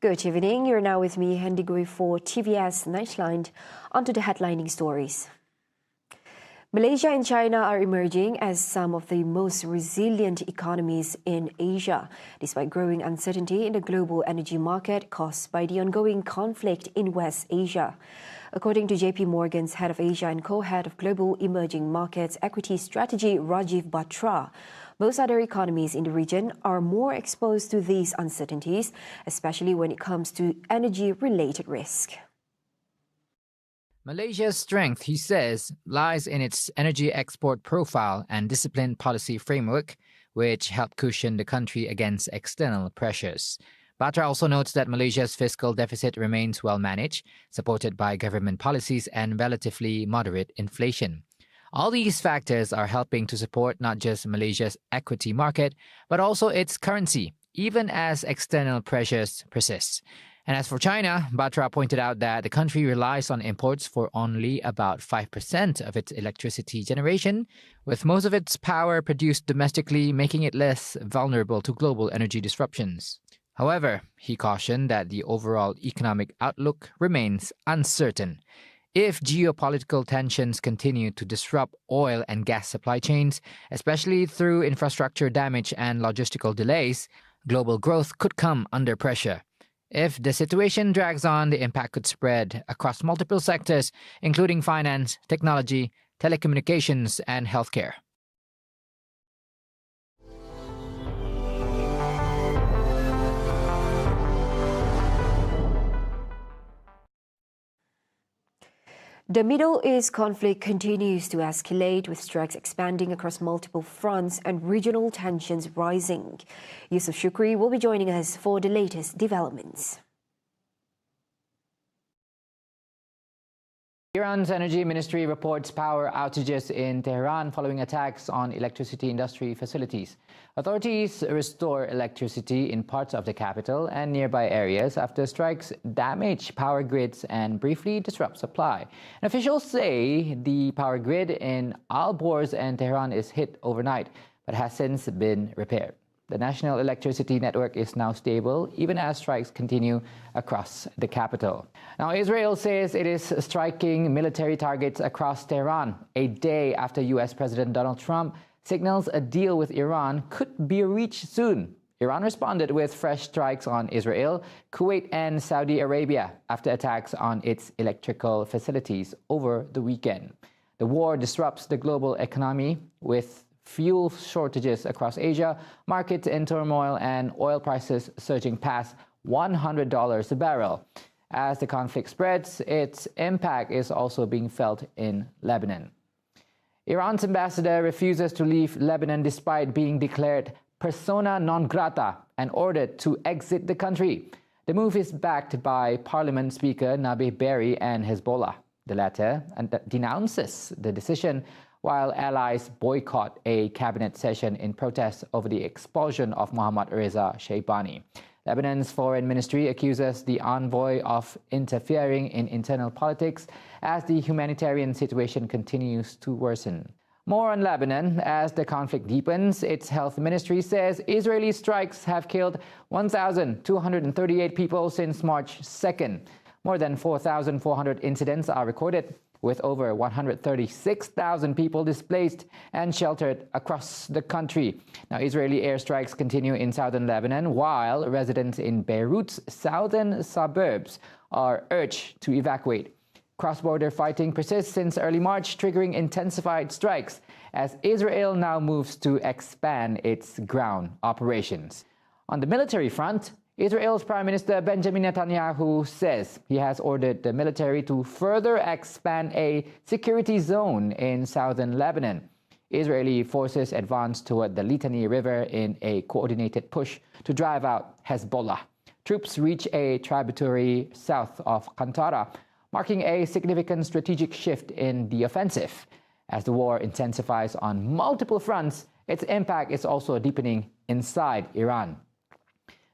Good evening. You're now with me, Hendy Gui, for TVS Nightline. Onto the headlining stories. Malaysia and China are emerging as some of the most resilient economies in Asia, despite growing uncertainty in the global energy market caused by the ongoing conflict in West Asia. According to JP Morgan's head of Asia and co-head of Global Emerging Markets Equity Strategy, Rajiv Batra, most other economies in the region are more exposed to these uncertainties, especially when it comes to energy-related risk. Malaysia's strength, he says, lies in its energy export profile and disciplined policy framework, which help cushion the country against external pressures. Batra also notes that Malaysia's fiscal deficit remains well managed, supported by government policies and relatively moderate inflation. All these factors are helping to support not just Malaysia's equity market, but also its currency, even as external pressures persist. And as for China, Batra pointed out that the country relies on imports for only about 5% of its electricity generation, with most of its power produced domestically, making it less vulnerable to global energy disruptions. However, he cautioned that the overall economic outlook remains uncertain. If geopolitical tensions continue to disrupt oil and gas supply chains, especially through infrastructure damage and logistical delays, global growth could come under pressure. If the situation drags on, the impact could spread across multiple sectors, including finance, technology, telecommunications, and healthcare. The Middle East conflict continues to escalate, with strikes expanding across multiple fronts and regional tensions rising. Yusuf Shukri will be joining us for the latest developments. Iran's energy ministry reports power outages in Tehran following attacks on electricity industry facilities. Authorities restore electricity in parts of the capital and nearby areas after strikes damage power grids and briefly disrupt supply. And officials say the power grid in Al-Borz and Tehran is hit overnight, but has since been repaired. The national electricity network is now stable, even as strikes continue across the capital. Now, Israel says it is striking military targets across Tehran a day after U.S. President Donald Trump signals a deal with Iran could be reached soon. Iran responded with fresh strikes on Israel, Kuwait, and Saudi Arabia after attacks on its electrical facilities over the weekend. The war disrupts the global economy, with fuel shortages across Asia, markets in turmoil, and oil prices surging past $100 a barrel. As the conflict spreads, its impact is also being felt in Lebanon. Iran's ambassador refuses to leave Lebanon despite being declared persona non grata and ordered to exit the country. The move is backed by Parliament Speaker Nabih Berri and Hezbollah. The latter denounces the decision, while allies boycott a cabinet session in protest over the expulsion of Mohammad Reza Shaibani. Lebanon's foreign ministry accuses the envoy of interfering in internal politics as the humanitarian situation continues to worsen. More on Lebanon. As the conflict deepens, its health ministry says Israeli strikes have killed 1,238 people since March 2nd. More than 4,400 incidents are recorded, with over 136,000 people displaced and sheltered across the country. Now, Israeli airstrikes continue in southern Lebanon, while residents in Beirut's southern suburbs are urged to evacuate. Cross-border fighting persists since early March, triggering intensified strikes as Israel now moves to expand its ground operations. On the military front, Israel's Prime Minister Benjamin Netanyahu says he has ordered the military to further expand a security zone in southern Lebanon. Israeli forces advanced toward the Litani River in a coordinated push to drive out Hezbollah. Troops reach a tributary south of Qantara, marking a significant strategic shift in the offensive. As the war intensifies on multiple fronts, its impact is also deepening inside Iran.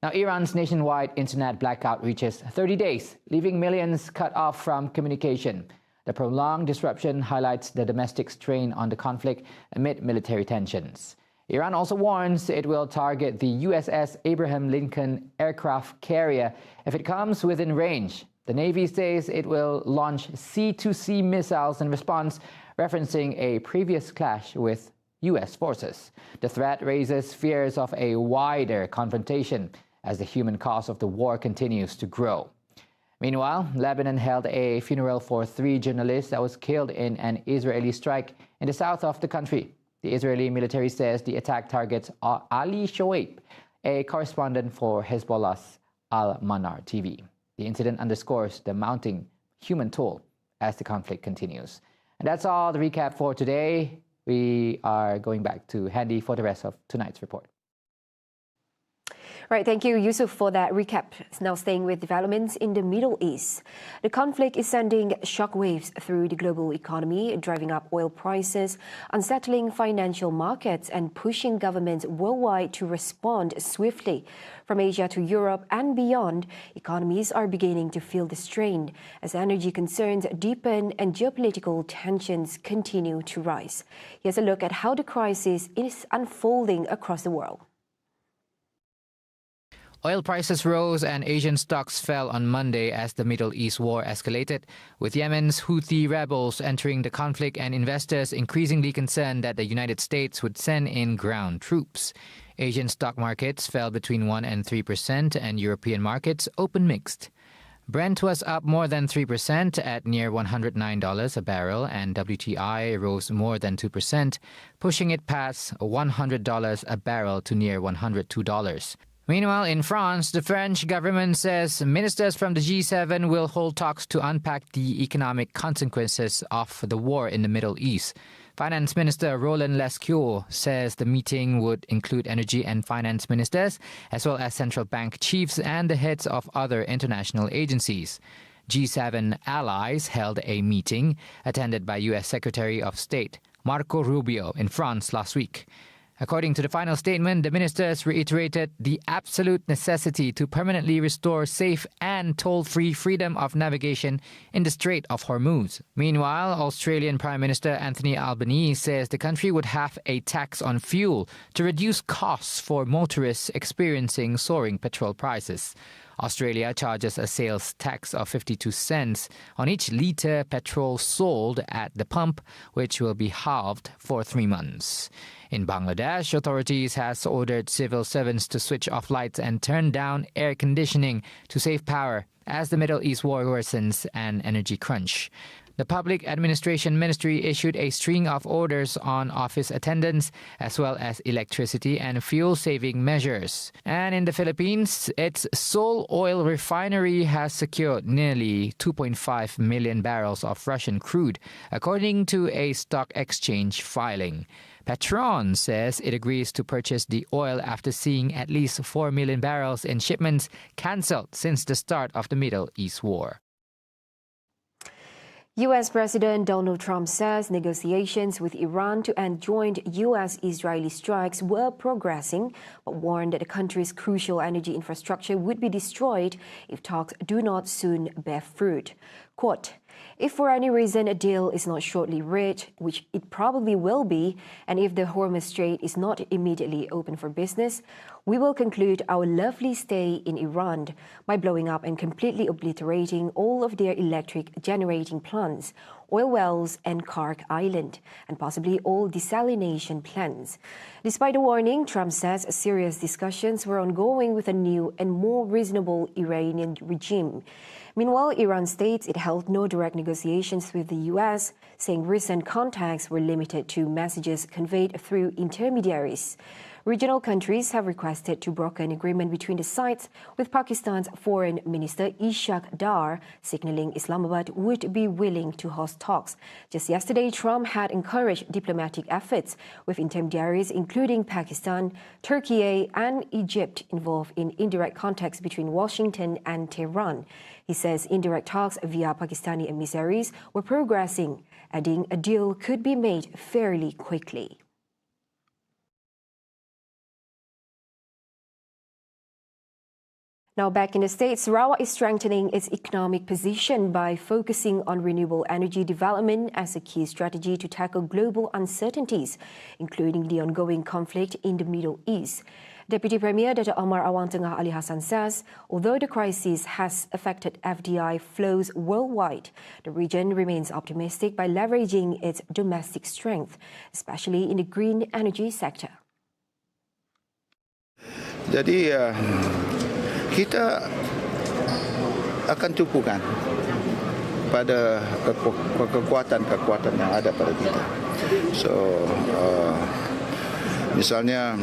Now, Iran's nationwide internet blackout reaches 30 days, leaving millions cut off from communication. The prolonged disruption highlights the domestic strain on the conflict amid military tensions. Iran also warns it will target the USS Abraham Lincoln aircraft carrier if it comes within range. The Navy says it will launch sea-to-sea missiles in response, referencing a previous clash with U.S. forces. The threat raises fears of a wider confrontation as the human cost of the war continues to grow. Meanwhile, Lebanon held a funeral for 3 journalists that was killed in an Israeli strike in the south of the country. The Israeli military says the attack targets Ali Shoaib, a correspondent for Hezbollah's Al-Manar TV. The incident underscores the mounting human toll as the conflict continues. And that's all the recap for today. We are going back to Handy for the rest of tonight's report. Right, thank you, Yusuf, for that recap. Now staying with developments in the Middle East. The conflict is sending shockwaves through the global economy, driving up oil prices, unsettling financial markets, and pushing governments worldwide to respond swiftly. From Asia to Europe and beyond, economies are beginning to feel the strain as energy concerns deepen and geopolitical tensions continue to rise. Here's a look at how the crisis is unfolding across the world. Oil prices rose and Asian stocks fell on Monday as the Middle East war escalated, with Yemen's Houthi rebels entering the conflict and investors increasingly concerned that the United States would send in ground troops. Asian stock markets fell between 1% and 3%, and European markets opened mixed. Brent was up more than 3% at near $109 a barrel, and WTI rose more than 2%, pushing it past $100 a barrel to near $102. Meanwhile, in France, the French government says ministers from the G7 will hold talks to unpack the economic consequences of the war in the Middle East. Finance Minister Roland Lescure says the meeting would include energy and finance ministers, as well as central bank chiefs and the heads of other international agencies. G7 allies held a meeting attended by U.S. Secretary of State Marco Rubio in France last week. According to the final statement, the ministers reiterated the absolute necessity to permanently restore safe and toll-free freedom of navigation in the Strait of Hormuz. Meanwhile, Australian Prime Minister Anthony Albanese says the country would have a tax on fuel to reduce costs for motorists experiencing soaring petrol prices. Australia charges a sales tax of 52 cents on each litre petrol sold at the pump, which will be halved for 3 months. In Bangladesh, authorities has ordered civil servants to switch off lights and turn down air conditioning to save power as the Middle East war worsens an energy crunch. The Public Administration Ministry issued a string of orders on office attendance as well as electricity and fuel-saving measures. And in the Philippines, its Seoul oil refinery has secured nearly 2.5 million barrels of Russian crude, according to a stock exchange filing. Petron says it agrees to purchase the oil after seeing at least 4 million barrels in shipments cancelled since the start of the Middle East war. U.S. President Donald Trump says negotiations with Iran to end joint U.S.-Israeli strikes were progressing, but warned that the country's crucial energy infrastructure would be destroyed if talks do not soon bear fruit. Quote, "If for any reason a deal is not shortly reached, which it probably will be, and if the Hormuz Strait is not immediately open for business, we will conclude our lovely stay in Iran by blowing up and completely obliterating all of their electric generating plants, oil wells and Kark Island, and possibly all desalination plants." Despite the warning, Trump says serious discussions were ongoing with a new and more reasonable Iranian regime. Meanwhile, Iran states it held no direct negotiations with the U.S., saying recent contacts were limited to messages conveyed through intermediaries. Regional countries have requested to broker an agreement between the sides, with Pakistan's Foreign Minister Ishaq Dar signaling Islamabad would be willing to host talks. Just yesterday, Trump had encouraged diplomatic efforts, with intermediaries including Pakistan, Turkey, and Egypt involved in indirect contacts between Washington and Tehran. He says indirect talks via Pakistani emissaries were progressing, adding a deal could be made fairly quickly. Now back in the States, Sarawak is strengthening its economic position by focusing on renewable energy development as a key strategy to tackle global uncertainties, including the ongoing conflict in the Middle East. Deputy Premier Dr. Omar Awang Tengah Ali Hassan says, although the crisis has affected FDI flows worldwide, the region remains optimistic by leveraging its domestic strength, especially in the green energy sector. Jadi kita akan tumpukan pada kekuatan-kekuatan yang ada pada kita. So, misalnya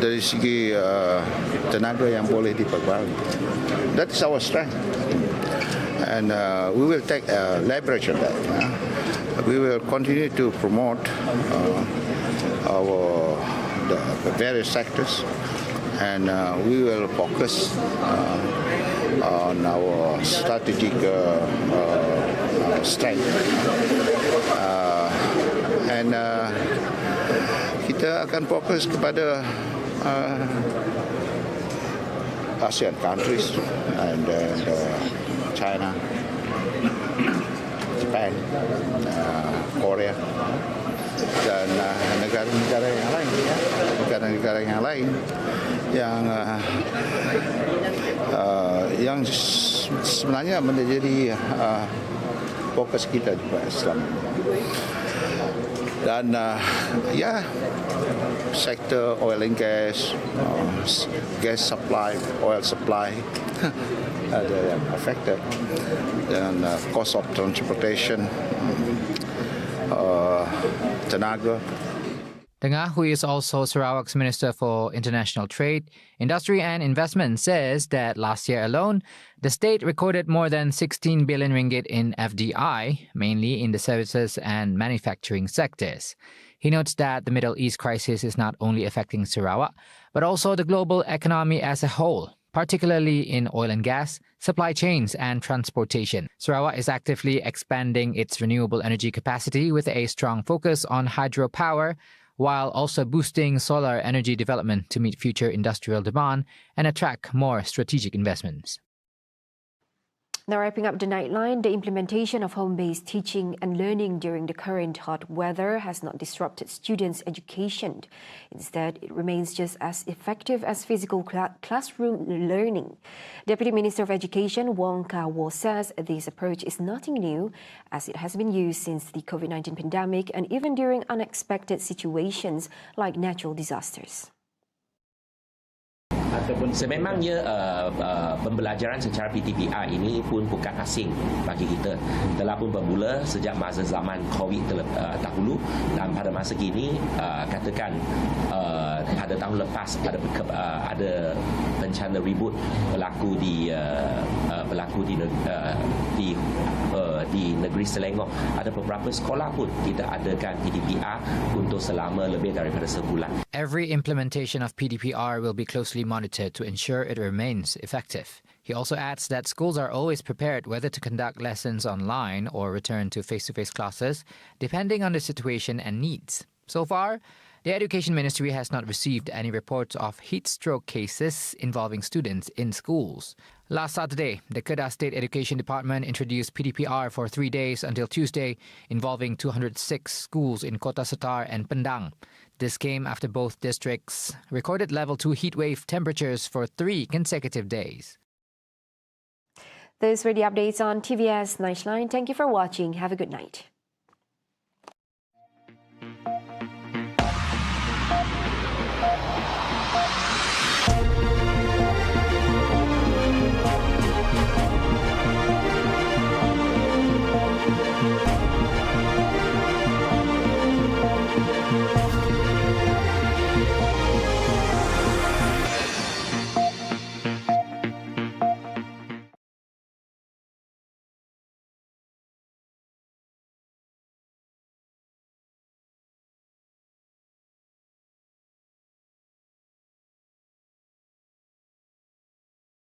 dari segi tenaga yang boleh diperbarui, that is our strength, and we will take leverage of that. We will continue to promote the various sectors. And we will focus on our strategic strength. And kita akan fokus kepada ASEAN countries and China, Japan, Korea, dan negara-negara yang lain, negara-negara yang lain yang sebenarnya menjadi fokus kita juga selama ini. Dan sektor oil and gas, gas supply, oil supply ada yang affected, dan cost of transportation, tenaga. Tengah, who is also Sarawak's Minister for International Trade, Industry and Investment, says that last year alone, the state recorded more than 16 billion ringgit in FDI, mainly in the services and manufacturing sectors. He notes that the Middle East crisis is not only affecting Sarawak, but also the global economy as a whole, particularly in oil and gas, supply chains and transportation. Sarawak is actively expanding its renewable energy capacity with a strong focus on hydropower, while also boosting solar energy development to meet future industrial demand and attract more strategic investments. Now wrapping up the Nightline, the implementation of home-based teaching and learning during the current hot weather has not disrupted students' education. Instead, it remains just as effective as physical classroom learning. Deputy Minister of Education Wong Kah-Wah says this approach is nothing new, as it has been used since the COVID-19 pandemic and even during unexpected situations like natural disasters. Sememangnya pembelajaran secara PTPR ini pun bukan asing bagi kita. Telah pun bermula sejak masa zaman COVID dahulu, dan pada masa kini katakan pada tahun lepas ada bencana ribut berlaku di negeri Selangor. Ada beberapa sekolah pun kita adakan PTPR untuk selama lebih daripada sebulan. Every implementation of PDPR will be closely monitored to ensure it remains effective. He also adds that schools are always prepared whether to conduct lessons online or return to face-to-face classes, depending on the situation and needs. So far, the Education Ministry has not received any reports of heat stroke cases involving students in schools. Last Saturday, the Kedah State Education Department introduced PDPR for 3 days until Tuesday, involving 206 schools in Kota Setar and Pendang. This came after both districts recorded level 2 heatwave temperatures for 3 consecutive days. Those were the updates on TVS Nightline. Thank you for watching. Have a good night.